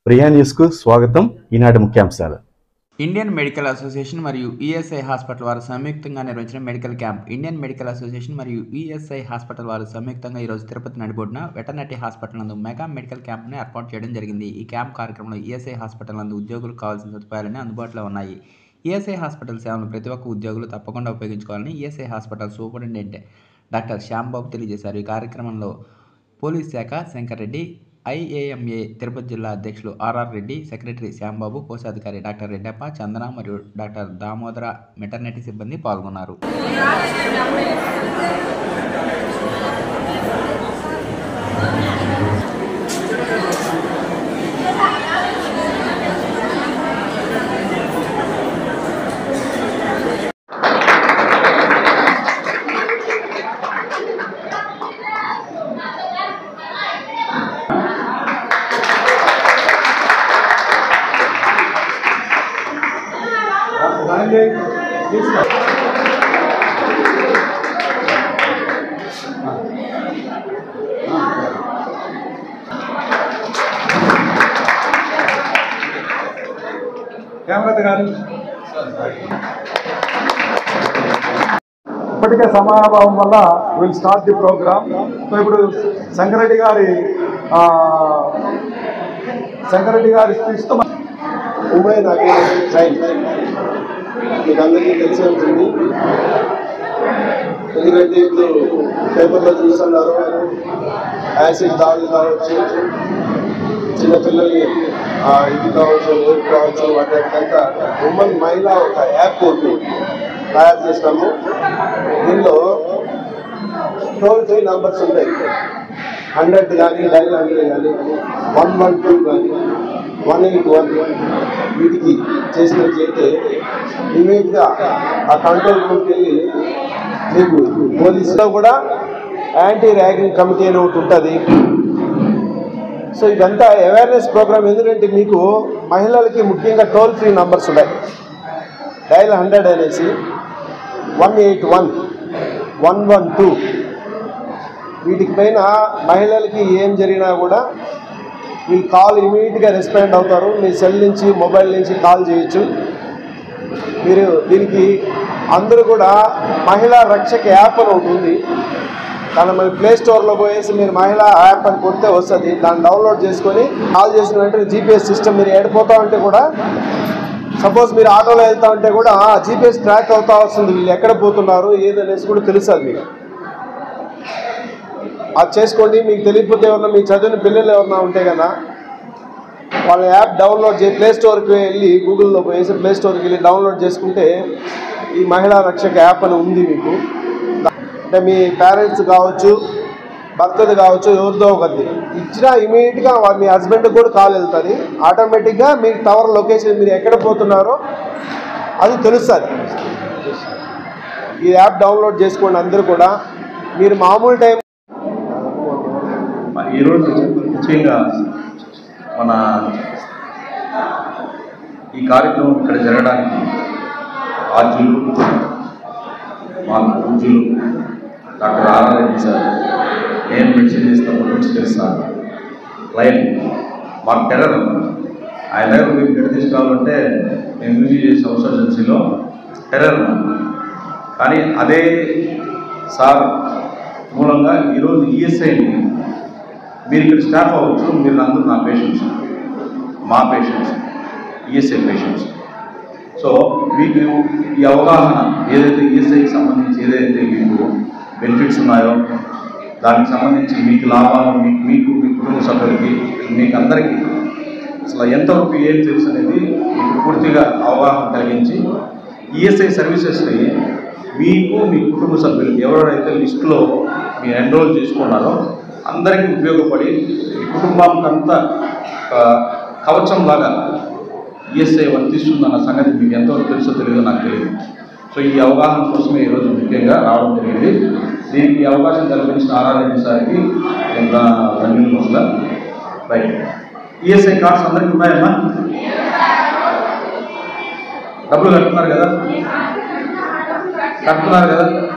ప్రియా న్యూస్కు స్వాగతం. ఈనాటి ముఖ్యాంశాలు. ఇండియన్ మెడికల్ అసోసియేషన్ మరియు ఈఎస్ఐ హాస్పిటల్ వారు సంయుక్తంగా నిర్వహించిన medical camp. Indian medical association మరియు ఈఎస్ఐ హాస్పిటల్ వారు సంయుక్తంగా ఈరోజు తిరుపతి నడిబొడ్డున వెటర్నరీ హాస్పిటల్ నందు మెగా మెడికల్ క్యాంప్ను ఏర్పాటు చేయడం జరిగింది. ఈ క్యాంప్ కార్యక్రమంలో ఈఎస్ఐ హాస్పిటల్ నందు ఉద్యోగులకు కావాల్సిన సదుపాయాలన్నీ అందుబాటులో ఉన్నాయి. ఈఎస్ఐ హాస్పిటల్ సేవలను ప్రతి ఒక్క ఉద్యోగులు తప్పకుండా ఉపయోగించుకోవాలని ESI hospital superintendent doctor Shyam Babu తెలియజేశారు. ఈ కార్యక్రమంలో పోలీస్ శాఖ శంకర్ రెడ్డి, ఐఏఎంఏ తిరుపతి జిల్లా అధ్యక్షులు ఆర్ఆర్ రెడ్డి, సెక్రటరీ శ్యాంబాబు, కోశాధికారి డాక్టర్ రెడ్డప్ప, చందన మరియు డాక్టర్ దామోదర మెటర్నిటీ సిబ్బంది పాల్గొన్నారు. ఇప్పటికే సమయాభావం వల్ల will start the programme. So ఇప్పుడు శంకరెడ్డి గారి స్పీచ్తో ఉమెన్ అగైన్స్ చైల్డ్ మీకు అందరికీ తెలిసి ఉంటుంది. ఎందుకంటే ఇప్పుడు పేపర్లో చూస్తున్నారు, యాసిడ్ దాడులు కావచ్చు, చిన్నపిల్లల్ని ఇది కావచ్చు, రేపు కావచ్చు, వాటికంతా ఉమెన్ మహిళ ఒక యాప్ ఒకటి తయారు చేస్తాము. దీనిలో టోల్ ఫ్రీ నంబర్స్ ఉంటాయి. 100 కానీ, డైల్ 100 కానీ, 112 కానీ, 181 వీటికి చేసినట్లయితే ఇమీడియట్గా ఆ కంట్రోల్ రూమ్కి వెళ్ళి మీకు పోలీసులో కూడా యాంటీ ర్యాగింగ్ కమిటీ అని ఒకటి ఉంటుంది. సో ఇదంతా అవేర్నెస్ ప్రోగ్రామ్. ఎందుకంటే మీకు మహిళలకి ముఖ్యంగా టోల్ ఫ్రీ నంబర్స్ ఉన్నాయి. డైల్ 100 అనేసి 181, 112 వీటికి పైన మహిళలకి ఏం జరిగినా కూడా మీ కాల్ ఇమీడియట్గా రెస్పాండ్ అవుతారు. మీ సెల్ నుంచి, మొబైల్ నుంచి కాల్ చేయొచ్చు. మీరు దీనికి అందరూ కూడా మహిళా రక్షక యాప్ అని ఒకటి ఉంది. దాన్ని మన ప్లే స్టోర్లో పోయేసి మీరు మహిళా యాప్ అని కొడితే వస్తుంది. దాన్ని డౌన్లోడ్ చేసుకొని కాల్ చేసిన వెంటనే జీపీఎస్ సిస్టమ్ మీరు ఎడిపోతా ఉంటే కూడా, సపోజ్ మీరు ఆటోలో వెళ్తా ఉంటే కూడా జీపీఎస్ ట్రాక్ అవుతా వస్తుంది. వీళ్ళు ఎక్కడ పోతున్నారు ఏదనేసి కూడా తెలుస్తుంది మీకు. అది చేసుకోండి. మీకు తెలియకపోతే ఎవరన్నా మీ చదివిన పిల్లలు ఎవరన్నా ఉంటే కదా వాళ్ళ యాప్ డౌన్లోడ్ చేసి ప్లే స్టోర్కి వెళ్ళి గూగుల్లో పోయేసి ప్లే స్టోర్కి వెళ్ళి డౌన్లోడ్ చేసుకుంటే ఈ మహిళా రక్షక యాప్ అని ఉంది మీకు. అంటే మీ పేరెంట్స్ కావచ్చు, భర్తది కావచ్చు, ఎవరిదో ఒకటి ఇచ్చినా ఇమీడియట్గా మీ హస్బెండ్కి కూడా కాల్ వెళ్తుంది. ఆటోమేటిక్గా మీకు టవర్ లొకేషన్ మీరు ఎక్కడ పోతున్నారో అది తెలుస్తుంది. ఈ యాప్ డౌన్లోడ్ చేసుకోండి అందరూ కూడా. మీరు మామూలు టైం ఈరోజు ముఖ్యంగా మన ఈ కార్యక్రమం ఇక్కడ జరగడానికి ఆర్జులు, మా పూజలు డాక్టర్ ఆర్ఆర్ రెడ్డి సార్, నేను మెన్షన్ చేసినప్పటి నుంచి తెలుస్తాను. లైన్ మాకు టెర్రర్ ఆయన దగ్గర మీరు ఇక్కడ తీసుకురావాలంటే మేము యూజీ చేసే సబ్సర్జెన్సీలో టెర్రర్. కానీ అదే సార్ మూలంగా ఈరోజు ఈఎస్ఐని మీరు ఇక్కడ స్టాఫ్ అవ్వచ్చు. మీరు అందరూ నా పేషెంట్స్, మా పేషెంట్స్, ఈఎస్ఐ పేషెంట్స్. సో మీకు ఈ అవగాహన ఏదైతే ఈఎస్ఐకి సంబంధించి ఏదైతే మీకు బెనిఫిట్స్ ఉన్నాయో దానికి సంబంధించి మీకు లాభాలు, మీకు మీ కుటుంబ సభ్యులకి, మీకు అందరికీ అసలు ఎంతవరకు ఏం తెలుసు అనేది మీకు పూర్తిగా అవగాహన కలిగించి ఈఎస్ఐ సర్వీసెస్ని మీకు మీ కుటుంబ సభ్యులకి ఎవరైతే లిస్టులో మీరు ఎన్రోల్ చేసుకున్నారో అందరికీ ఉపయోగపడి ఈ కుటుంబానికి అంతా కవచంలాగా ఈఎస్ఐ వర్తిస్తుందన్న సంగతి మీకు ఎంతవరకు తెలుసో తెలియదో నాకు తెలియదు. సో ఈ అవగాహన కోసమే ఈరోజు ముఖ్యంగా రావడం జరిగింది. దీనికి అవకాశం కల్పించిన ఆర్ఆర్ రెడ్డి సార్కి ఎంత ధన్యవాదాలు. రైట్, ఈఎస్ఐ కార్డ్స్ అందరికీ ఉన్నాయమ్మా? డబ్బులు కట్టున్నారు కదా?